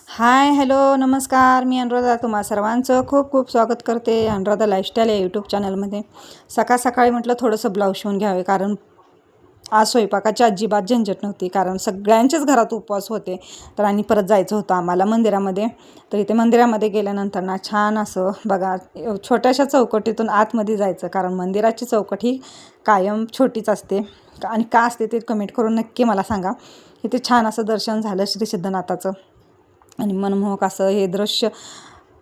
हाय, hello, नमस्कार. मी अनुराधा तुम्हा सर्वांचं खूप खूप स्वागत करते अनुराधा लाईफस्टाईल या यूट्यूब चॅनलमध्ये. सकाळी म्हटलं थोडंसं ब्लाऊज शिवून घ्यावे, कारण आज स्वयंपाकाची अजिबात झंझट नव्हती, कारण सगळ्यांच्याच घरात उपवास होते. तर आणि परत जायचं होतं आम्हाला मंदिरामध्ये. तर इथे मंदिरामध्ये गेल्यानंतर ना छान असं बघा, छोट्याशा चौकटीतून आतमध्ये जायचं, कारण मंदिराची चौकट ही कायम छोटीच असते. आणि का असते ते कमेंट करून नक्की मला सांगा. इथे छान असं दर्शन झालं श्री सिद्धनाथाचं, आणि मनमोहक असं हे दृश्य.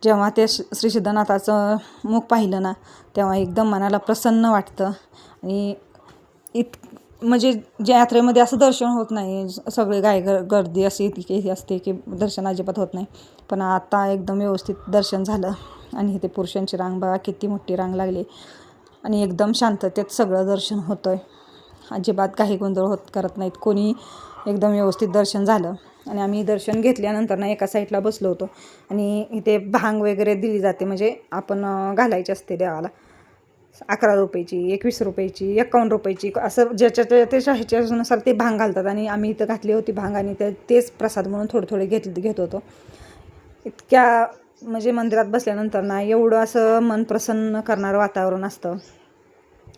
जेव्हा ते श्री सिद्धनाथाचं मुख पाहिलं ना, तेव्हा एकदम मनाला प्रसन्न वाटतं. आणि म्हणजे ज्या यात्रेमध्ये असं दर्शन होत नाही, सगळे गर्दी अशी इतकी असते की दर्शन अजिबात होत नाही. पण आता एकदम व्यवस्थित दर्शन झालं. आणि इथे पुरुषांची रांग बघा, किती मोठी रांग लागली, आणि एकदम शांततेत सगळं दर्शन होतं आहे. अजिबात काही गोंधळ करत नाहीत कोणी. एकदम व्यवस्थित दर्शन झालं. आणि आम्ही दर्शन घेतल्यानंतर ना एका साईडला बसलो होतो. आणि इथे भांग वगैरे दिली जाते, म्हणजे आपण घालायची असते देवाला. 11 रुपयाची, 21 रुपयाची, 51 रुपयाची, असं ज्याच्या ह्याच्यानुसार ते भांग घालतात. आणि आम्ही इथं घातली होती भांग, आणि तेच प्रसाद म्हणून थोडे घेत होतो. इतक्या म्हणजे मंदिरात बसल्यानंतर ना एवढं असं मन प्रसन्न करणारं वातावरण असतं,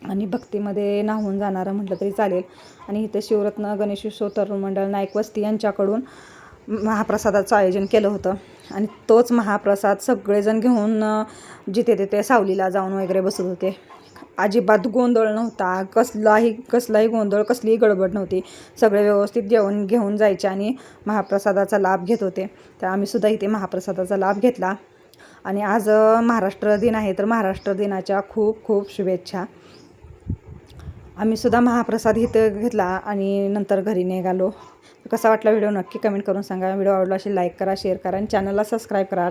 आणि भक्तीमध्ये न्हावून जाणारं म्हटलं तरी चालेल. आणि इथं शिवरत्न गणेशोत्सव तरुण मंडळ नाईक वस्ती यांच्याकडून महाप्रसादाचं आयोजन केलं होतं. आणि तोच महाप्रसाद सगळेजण घेऊन जिथे तिथे सावलीला जाऊन वगैरे बसत होते. अजिबात गोंधळ नव्हता, कसलाही गोंधळ, कसलीही गडबड नव्हती. सगळे व्यवस्थित जेवण घेऊन जायचे आणि महाप्रसादाचा लाभ घेत होते. तर आम्हीसुद्धा इथे महाप्रसादाचा लाभ घेतला. आणि आज महाराष्ट्र दिन आहे, तर महाराष्ट्र दिनाच्या खूप खूप शुभेच्छा. आम्हीसुद्धा महाप्रसाद इथं घेतला आणि नंतर घरी निघालो. कसा वाटला व्हिडिओ नक्की कमेंट करून सांगा. व्हिडिओ आवडला असेल लाईक करा, शेअर करा, आणि चॅनलला सबस्क्राईब करा.